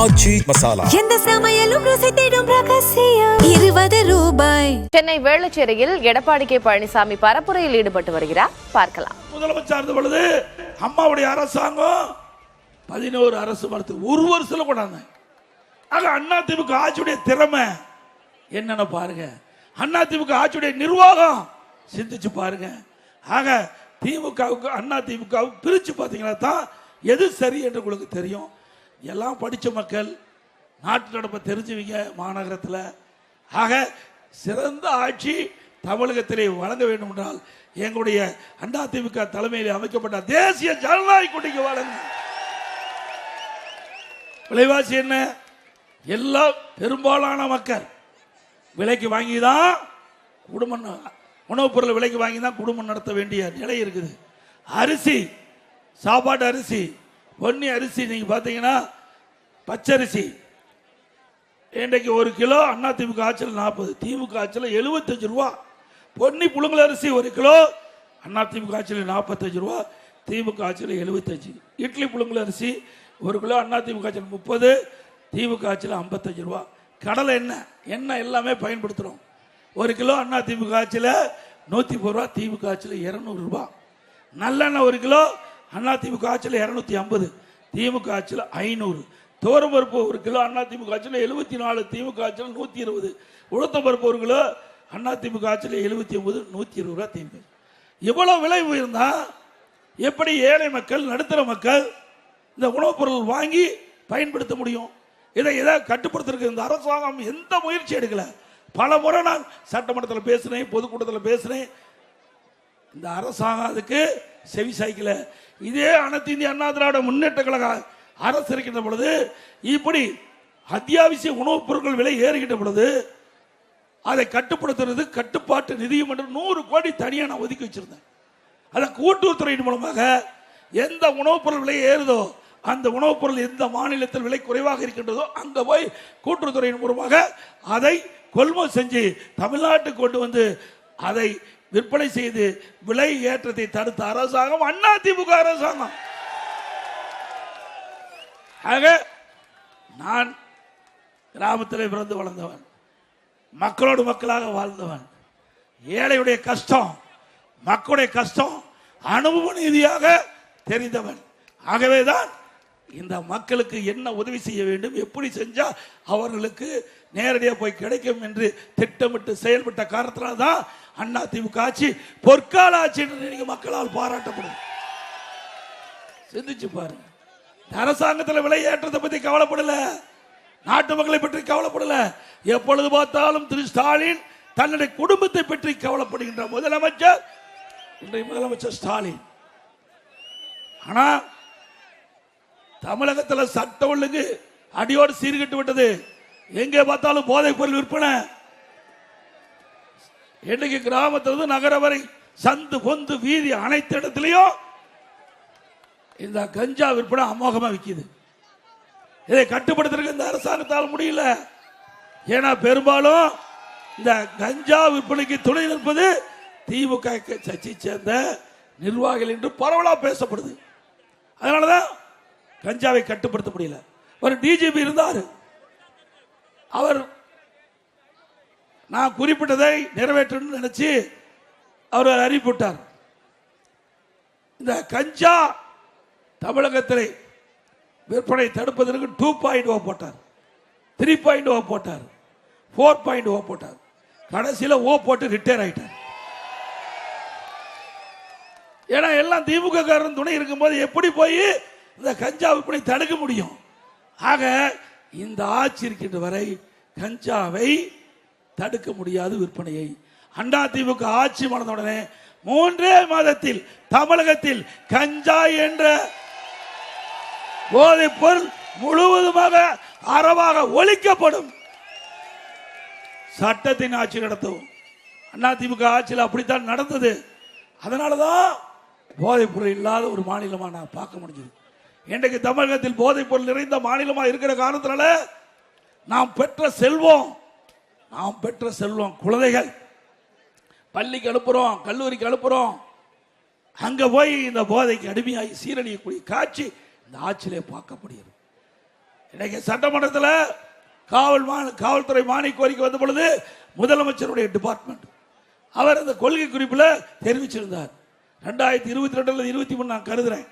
ஆச்சி மசாலா. எந்த சமையலும் ருசி தேடும் ரகசியம் 20 ரூபாய். சென்னை வேளச்சேரியில் எடப்பாடி கே பழனிசாமி பரப்புரையில் ஈடுபட்டு வருகிறார். பார்க்கலாம். முதலமைச்சர் இருந்த பொழுது அம்மாவுடைய அரசாங்கம் 11 அரசு மருத்துவ ஒரு வருஷத்துல கொண்டாங்க. ஆக அண்ணா திமுக ஆட்சியுடைய திறமை என்னன்னு பாருங்க. அண்ணா திமுக ஆட்சியுடைய நிர்வாகம் சிந்திச்சு பாருங்க. ஆக திமுகவுக்கு அண்ணா திமுகவுக்கு பிரிச்சு பார்த்தீங்கன்னா தான் எது சரி என்று உங்களுக்கு தெரியும். எல்லாம் படித்த மக்கள், நாட்டு நடப்பை தெரிஞ்சுவீங்க மாநகரத்தில். ஆக சிறந்த ஆட்சி தமிழகத்திலே வழங்க வேண்டும் என்றால் எங்களுடைய அண்ணா திமுக தலைமையில் அமைக்கப்பட்ட தேசிய ஜனநாயக கூட்டணிக்கு வழங்க. விலைவாசி என்ன? எல்லா பெரும்பாலான மக்கள் விலைக்கு வாங்கி தான் குடும்பம், உணவுப் பொருள் விலைக்கு வாங்கி தான் குடும்பம் நடத்த வேண்டிய நிலை இருக்குது. அரிசி, சாப்பாட்டு அரிசி, பொன்னி அரிசி நீங்க பார்த்தீங்கன்னா பச்சரிசி இன்றைக்கு 1 கிலோ அண்ணா திமுக ஆட்சியில் 40, திமுக ஆட்சியில் 75 ரூபா. பொன்னி புழுங்கல் அரிசி 1 கிலோ அண்ணா திமுக ஆட்சியில் 45 ரூபா, திமுக ஆட்சியில் 75. இட்லி புழுங்கல் அரிசி 1 கிலோ அண்ணா திமுக ஆட்சியில் 30, திமுக ஆட்சியில் 55 ரூபா. கடலை எண்ணெய் எல்லாமே பயன்படுத்துகிறோம். 1 கிலோ அண்ணா திமுக ஆட்சியில் 130 ரூபா, திமுக ஆட்சியில் 200 ரூபா. நல்லெண்ணெய் 1 கிலோ அண்ணா திமுக ஆட்சியில் 250, திமுக ஆட்சியில் 500. துவரம்பருப்பு 1 கிலோ அண்ணா திமுக ஆட்சியில் 74, திமுக ஆட்சியில் 120. உளுத்தம்பருப்பு 1 கிலோ அண்ணா திமுக ஆட்சியில் 79, 120 ரூபா திமுக. இவ்வளவு விலை உயர்ந்தா எப்படி ஏழை மக்கள், நடுத்தர மக்கள் இந்த உணவுப் பொருள் வாங்கி பயன்படுத்த முடியும்? இதை கட்டுப்படுத்துறதுக்கு இந்த அரசாங்கம் எந்த முயற்சி எடுக்கல. பல முறை நான் சட்டமன்றத்தில் பேசினேன், பொதுக்கூட்டத்தில் பேசினேன். இந்த அரசாங்கம் அதுக்கு செவி சாய்க்கல. இதே அனைத்து இந்திய அண்ணா திராவிட முன்னேற்ற கழக அரசு இருக்கின்ற பொழுது இப்படி அத்தியாவசிய உணவுப் பொருட்கள் விலை ஏறுகின்ற பொழுது அதை கட்டுப்படுத்துறது கட்டுப்பாட்டு நிதியம் என்று 100 கோடி தனியாக நான் ஒதுக்கி வச்சிருந்தேன். அதை கூட்டுறவுத்துறையின் மூலமாக எந்த உணவுப் பொருள் விலை ஏறுதோ அந்த உணவுப் பொருள் எந்த மாநிலத்தில் விலை குறைவாக இருக்கின்றதோ அங்க போய் கூட்டுறவுத்துறையின் மூலமாக அதை கொள்முதல் செஞ்சு தமிழ்நாட்டுக்கு கொண்டு வந்து அதை விற்பனை செய்து விலை ஏற்றத்தை தடுத்த அரசாங்கம் அண்ணா திமுக அரசாங்கம். ஆக நான் கிராமத்தில் பிறந்து வளர்ந்தவன், மக்களோடு மக்களாக வாழ்ந்தவன். ஏழையுடைய கஷ்டம், மக்களுடைய கஷ்டம் அனுபவ ரீதியாக தெரிந்தவன். ஆகவேதான் இந்த மக்களுக்கு என்ன உதவி செய்ய வேண்டும், எப்படி செஞ்சா அவர்களுக்கு நேரடியாக போய் கிடைக்கும் என்று திட்டமிட்டு செயல்பட்ட காரணத்தினால தான் அண்ணா திமுக ஆட்சி பொற்கால ஆட்சி என்று நீங்க மக்களால் பாராட்டப்படும். சிந்திச்சு பாருங்க. அரசாங்கத்தில் விலை ஏற்றத்தை பற்றி கவலைப்படல, நாட்டு மக்களை பற்றி கவலைப்படல. எப்பொழுது பார்த்தாலும் திரு ஸ்டாலின் தன்னுடைய குடும்பத்தை பற்றி கவலைப்படுகின்ற முதலமைச்சர் இன்றைய முதலமைச்சர் ஸ்டாலின். ஆனா தமிழகத்தில் சட்ட ஒழுங்கு அடியோடு சீர்கட்டு விட்டது. எங்கே பார்த்தாலும் போதைப் பொருள் விற்பனை. இன்னைக்கு கிராமத்திலிருந்து நகர வரை சந்து பொந்து வீதி அனைத்து இடத்திலையும் இந்த கஞ்சா விற்பனை அமோகமா விற்கிது. இதை கட்டுப்படுத்துறதுக்கு இந்த அரசாங்கத்தால் முடியல. ஏன்னா பெரும்பாலும் இந்த கஞ்சா விற்பனைக்கு துணை நிற்பது திமுக கட்சியை சேர்ந்த நிர்வாகிகள் என்று பரவலா பேசப்படுது. அதனாலதான் கஞ்சாவை கட்டுப்படுத்த முடியல. ஒரு டிஜிபி இருந்தார், அவர் நான் குறிப்பிட்டதை நிறைவேற்றணும்னு நினைச்சு அவர் அறிவிப்பிட்டார். இந்த கஞ்சா தமிழகத்தில் விற்பனை தடுப்பதற்கு 2.0 போட்டார், 3.0 போட்டார், 4.0 போட்டார். கடைசியில் ஓ போட்டு ரிட்டையர் ஆயிட்டார். ஏன்னா எல்லாம் திமுக காரன் துணை இருக்கும்போது எப்படி போய் இந்த கஞ்சா விற்பனை தடுக்க முடியும்? ஆக இந்த ஆட்சி இருக்கின்ற வரை கஞ்சாவை தடுக்க முடியாது விற்பனையை. அண்ணா திமுக ஆட்சி மறந்தவுடனே 3 மாதத்தில் தமிழகத்தில் கஞ்சா என்ற போதைப் பொருள் முழுவதுமாக அறவாக ஒழிக்கப்படும். சட்டத்தின் ஆட்சி நடத்தும். அண்ணா திமுக ஆட்சியில் அப்படித்தான் நடந்தது. அதனாலதான் போதைப் பொருள் இல்லாத ஒரு மாநிலமா நான் பார்க்க முடிஞ்சது. இன்றைக்கு தமிழகத்தில் போதைப் பொருள் நிறைந்த மாநிலமா இருக்கிற காரணத்தினால நாம் பெற்ற செல்வம் குழந்தைகள் பள்ளிக்கு அனுப்புறோம், கல்லூரிக்கு அனுப்புறோம். அங்க போய் இந்த போதைக்கு அடிமையாகி சீரழியக்கூடிய காட்சி இந்த ஆட்சியிலே பார்க்கப்படுகிறது. இன்னைக்கு சட்டமன்றத்தில் காவல்துறை மானிய கோரிக்கை வந்த பொழுது முதலமைச்சருடைய டிபார்ட்மெண்ட் அவர் அந்த கொள்கை குறிப்பில் தெரிவிச்சிருந்தார். 2022 23 நான் கருதுறேன்.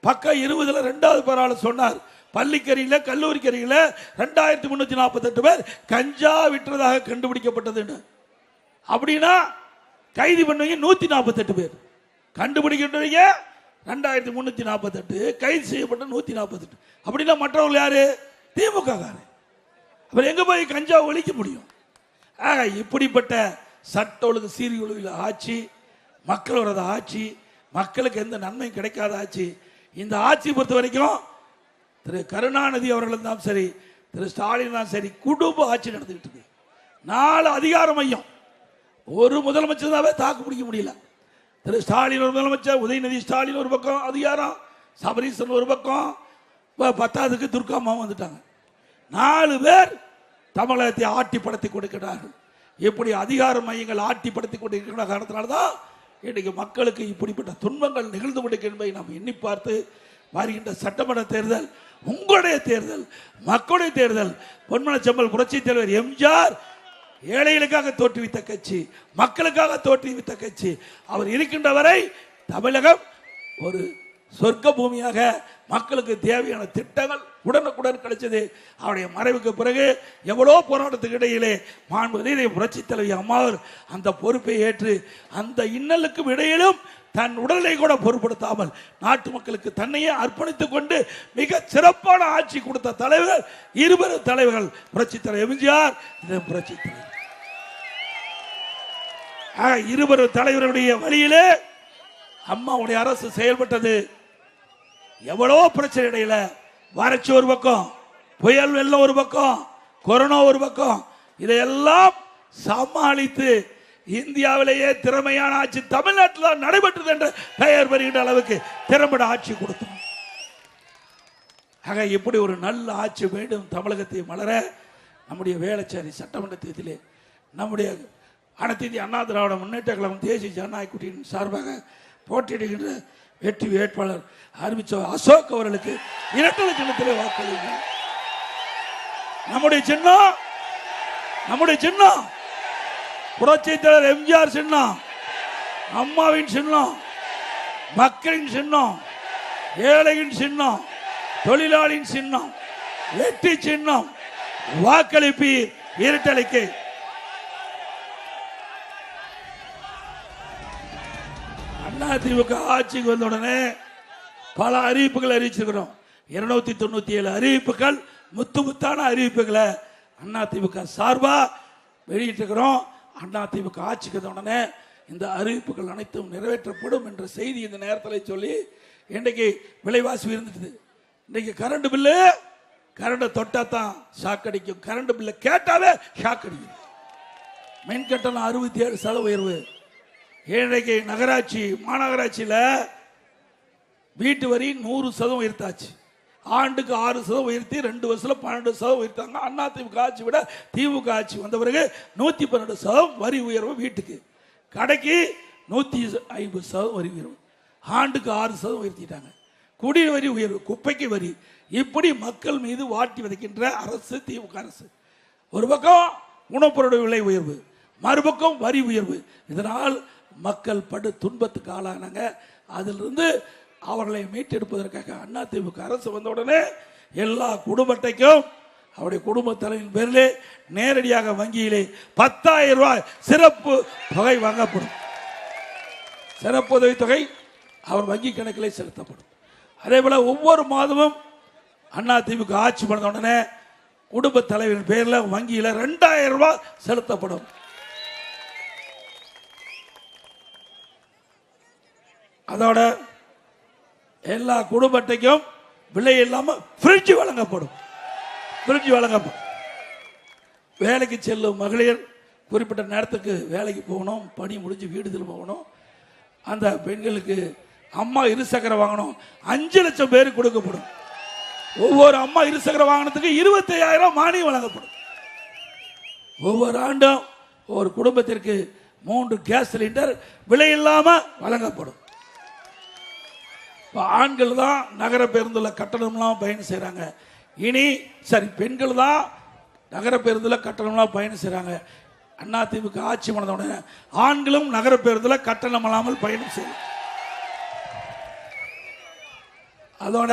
பக்கம் 20 2வது பேராளர் சொன்னார், பள்ளிக்கரியில கல்லூரிக்கரியில 2348 பேர் கஞ்சா விற்றதாக கண்டுபிடிக்கப்பட்டது. அப்படின்னா கைது பண்ணுவீங்க 148 பேர், கண்டுபிடிக்கின்றவங்க 2348, கைது செய்யப்பட்ட 148. அப்படின்னா மற்றவர்கள் யாரு? திமுக காரன். அப்புறம் எங்க போய் கஞ்சா ஒழிக்க முடியும்? இப்படிப்பட்ட சட்ட ஒழுங்கு சீர்குலைவில் ஆட்சி, மக்களோட ஆட்சி, மக்களுக்கு எந்த நன்மையும் கிடைக்காத ஆட்சி. இந்த ஆட்சி பொறுத்த வரைக்கும் திரு கருணாநிதி அவர்களும் தான் சரி, திரு ஸ்டாலின் தான் சரி, குடும்ப ஆட்சி நடந்துகிட்டு இருக்கு. 4 அதிகார மையம், ஒரு முதலமைச்சர் தான் தாக்கு பிடிக்க முடியல. திரு ஸ்டாலின் ஒரு முதலமைச்சர், உதயநிதி ஸ்டாலின் ஒரு பக்கம் அதிகாரம், சபரீசன் ஒரு பக்கம், 10க்கு துர்காமா வந்துட்டாங்க. 4 பேர் தமிழகத்தை ஆட்டிப்படுத்தி கொடுக்கிறார்கள். இப்படி அதிகார மையங்கள் ஆட்டிப்படுத்தி கொண்டிருக்கிற காரணத்தினால்தான் இன்றைக்கு மக்களுக்கு இப்படிப்பட்ட துன்பங்கள் நிகழ்ந்து கொண்டிருக்க என்பதை நாம் எண்ணி பார்த்து வருகின்ற சட்டமன்ற தேர்தல் உங்களுடைய தேர்தல், மக்களுடைய தேர்தல். பொன்மனச்செம்மல் புரட்சி தலைவர் எம்ஜிஆர் ஏழைகளுக்காக தோற்றுவித்த கட்சி, மக்களுக்காக தோற்றுவித்த கட்சி. அவர் இருக்கின்ற வரை தமிழகம் ஒரு சொர்க்க பூமியாக மக்களுக்கு தேவையான திட்டங்கள் உடனுக்குடன் கிடைச்சது. அவருடைய மறைவுக்கு பிறகு எவ்வளோ போராட்டத்துக்கு இடையிலே மாண்புமிகு புரட்சி தலைவி அம்மாவர் அந்த பொறுப்பை ஏற்று அந்த இன்னலுக்கும் இடையிலும் தன் உடலை கூட பொருட்படுத்தாமல் நாட்டு மக்களுக்கு தன்னையே அர்ப்பணித்துக் கொண்டு மிக சிறப்பான ஆட்சி கொடுத்த தலைவர்கள் 2 தலைவர்கள், புரட்சி தலைவர் எம்ஜிஆர், புரட்சி தலைவர். 2 தலைவருடைய வழியிலே அம்மாவுடைய அரசு செயல்பட்டது. எவ்வளோ பிரச்சனை இடையில வறட்சி ஒரு பக்கம், புயல் வெள்ளம் ஒரு பக்கம், கொரோனா ஒரு பக்கம், இதையெல்லாம் சமாளித்து இந்தியாவிலேயே திறமையான ஆட்சி தமிழ்நாட்டில் நடைபெற்றது என்ற பெயர் பெறுகின்ற அளவுக்கு திறம்பட ஆட்சி கொடுத்தோம். ஆக இப்படி ஒரு நல்ல ஆட்சி வேண்டும் தமிழகத்தை மலர நம்முடைய வேளச்சேரி சட்டமன்ற தேர்தலிலே நம்முடைய அனைத்து இந்திய அண்ணா திராவிட முன்னேற்ற கழகம் தேசிய ஜனநாயக கூட்டணியின் சார்பாக போட்டியிடுகின்ற வெற்றி வேட்பாளர் அறிவிச்ச அசோக் அவர்களுக்கு 2 சின்னத்திலே வாக்களியுங்கள். நம்முடைய சின்னம் புரட்சி தலைவர் எம்ஜிஆர் சின்னம், அம்மாவின் சின்னம், மக்களின் சின்னம், ஏழையின் சின்னம், தொழிலாளியின் சின்னம், வெற்றி சின்னம். வாக்களிப்பீர் இரட்டலைக்கு. அதிமுக ஆட்சிக்கு வந்த உடனே பல அறிவிப்புகள் அறிவிச்சிருக்கிறோம். 297 அறிவிப்புகள், முத்தான அறிவிப்புகளை அதிமுக சார்பா வெளியிட்டிருக்கிறோம். அதிமுக ஆட்சிக்கு வந்த உடனே இந்த அறிவிப்புகள் அனைத்தும் நிறைவேற்றப்படும் என்ற செய்தி இந்த நேரத்தில் சொல்லி இன்றைக்கு விலைவாசி இருந்துட்டு, இன்றைக்கு கரண்ட் பில்லு கரண்ட் தொட்டா தான் ஷாக் அடிக்கும், கரண்ட் பில்லு கேட்டாவே ஷாக் அடிக்கும். மின் கட்டணம் 67% உயர்வு. இன்றைக்கு நகராட்சி மாநகராட்சியில் வீட்டு வரி 100% உயர்த்தாச்சு. ஆண்டுக்கு 6% உயர்த்தி 2 வருஷத்துல 12% உயர்த்தாங்க. அதிமுக ஆட்சி விட திமுக ஆட்சி வந்த பிறகு 112% வரி உயர்வு வீட்டுக்கு, கடைக்கு 150% வரி உயர்வு, ஆண்டுக்கு 6% உயர்த்திட்டாங்க. குடி வரி உயர்வு, குப்பைக்கு வரி, இப்படி மக்கள் மீது வாட்டி விதைக்கின்ற அரசு திமுக அரசு. ஒரு பக்கம் உணவுப்பொருள் விலை உயர்வு, மறுபக்கம் வரி உயர்வு. இதனால் மக்கள் படு துன்பத்துக்கு ஆளானாங்க. அதிலிருந்து அவர்களை மீட்டெடுப்பதற்காக அதிமுக அரசு வந்த உடனே எல்லா குடும்ப அட்டைக்கும் அவருடைய குடும்ப தலைவின் பேரிலே நேரடியாக வங்கியிலே 10,000 ரூபாய் சிறப்பு தொகை வாங்கப்படும். சிறப்பு உதவி தொகை அவர் வங்கி கணக்கிலே செலுத்தப்படும். அதே போல ஒவ்வொரு மாதமும் அதிமுக ஆட்சி பண்ண உடனே குடும்ப தலைவரின் பேரில் வங்கியில 2,000 ரூபாய் செலுத்தப்படும். அதோட எல்லா குடும்ப அட்டைக்கும் விலை இல்லாமல் ஃப்ரிட்ஜ் வழங்கப்படும். வேலைக்கு செல்லும் மகளிர் குறிப்பிட்ட நேரத்துக்கு வேலைக்கு போகணும், பணி முடிஞ்சு வீடு திரும்ப போகணும். அந்த பெண்களுக்கு அம்மா இருசக்கர வாங்கணும், 5 லட்சம் பேருக்கு கொடுக்கப்படும். ஒவ்வொரு அம்மா இருசக்கர வாகனத்துக்கு 25,000 மானியம் வழங்கப்படும். ஒவ்வொரு ஆண்டும் ஒரு குடும்பத்திற்கு 3 கேஸ் சிலிண்டர் விலை இல்லாமல் வழங்கப்படும். ஆண்கள் தான் நகர பேருந்துல கட்டணம்லாம் பயணம் செய்கிறாங்க. இனி சரி பெண்கள் தான் நகர பேருந்தில் கட்டணம்லாம் பயணம் செய்கிறாங்க. அதிமுக ஆட்சி மனதோட ஆண்களும் நகர பேருந்தில் கட்டணம் இல்லாமல் பயணம் செய்யும். அதோட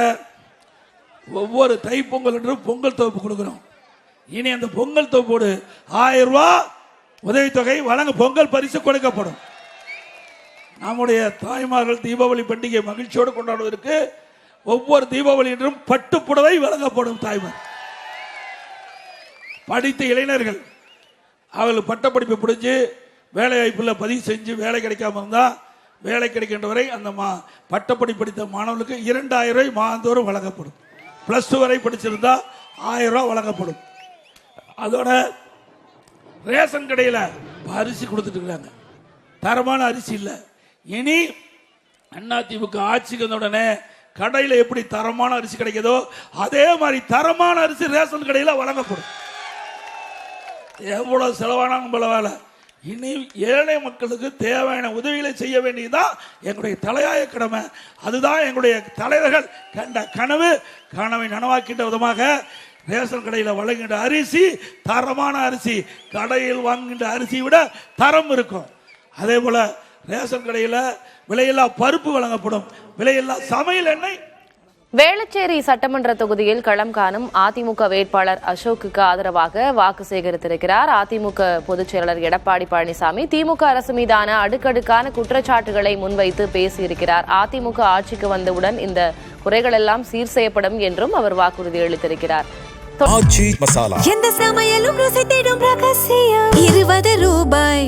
ஒவ்வொரு தைப்பொங்கல் என்றும் பொங்கல் தொகுப்பு கொடுக்கிறோம். இனி அந்த பொங்கல் தொகுப்போடு 1000 ரூபாய் உதவித்தொகை வழங்க பொங்கல் பரிசு கொடுக்கப்படும். நம்முடைய தாய்மார்கள் தீபாவளி பண்டிகை மகிழ்ச்சியோடு கொண்டாடுவதற்கு ஒவ்வொரு தீபாவளி என்றும் பட்டு புடவை வழங்கப்படும். தாய்மார் படித்த இளைஞர்கள் அவர்கள் பட்டப்படிப்பை பிடிச்சி வேலை வாய்ப்பில் பதிவு செஞ்சு வேலை கிடைக்காம இருந்தால் வேலை கிடைக்கின்ற வரை அந்த பட்டப்படி படித்த மாணவர்களுக்கு 2000 ரூபாய் மாதந்தோறும் வழங்கப்படும். +2 வரை படிச்சிருந்தா 1000 ரூபாய் வழங்கப்படும். அதோட ரேஷன் கடையில் அரிசி கொடுத்துட்டு இருக்காங்க, தரமான அரிசி இல்லை. இனி அதிமுக ஆட்சிக்கு வந்த உடனே கடையில் எப்படி தரமான அரிசி கிடைக்குதோ அதே மாதிரி தரமான அரிசி ரேஷன் கடையில் வழங்கப்படும். எவ்வளவு செலவானாலும் பரவாயில்ல, இனி ஏழை மக்களுக்கு தேவையான உதவிகளை செய்ய வேண்டியதுதான் எங்களுடைய தலையாய கடமை. அதுதான் எங்களுடைய தலைவர்கள் கண்ட கனவை நனவாக்கின்ற விதமாக ரேஷன் கடையில் வழங்குகின்ற அரிசி தரமான அரிசி, கடையில் வாங்குகின்ற அரிசியை விட தரம் இருக்கும். அதே போல ரேஷன் கடையில் விலையில்லா பருப்பு வழங்கப்படும், விலையில்லா சமையல் எண்ணெய். வேளச்சேரி சட்டமன்ற தொகுதியில் களம் காணும் அதிமுக வேட்பாளர் அசோக்குக்கு ஆதரவாக வாக்கு சேகரித்திருக்கிறார். அதிமுக பொதுச் செயலாளர் எடப்பாடி பழனிசாமி திமுக அரசு மீதான அடுக்கடுக்கான குற்றச்சாட்டுகளை முன்வைத்து பேசியிருக்கிறார். அதிமுக ஆட்சிக்கு வந்தவுடன் இந்த குறைகள் எல்லாம் சீர் செய்யப்படும் என்றும் அவர் வாக்குறுதி அளித்திருக்கிறார். எந்த சமையலும் ருசி தேடும் ரகசியம் 20 ரூபாய்.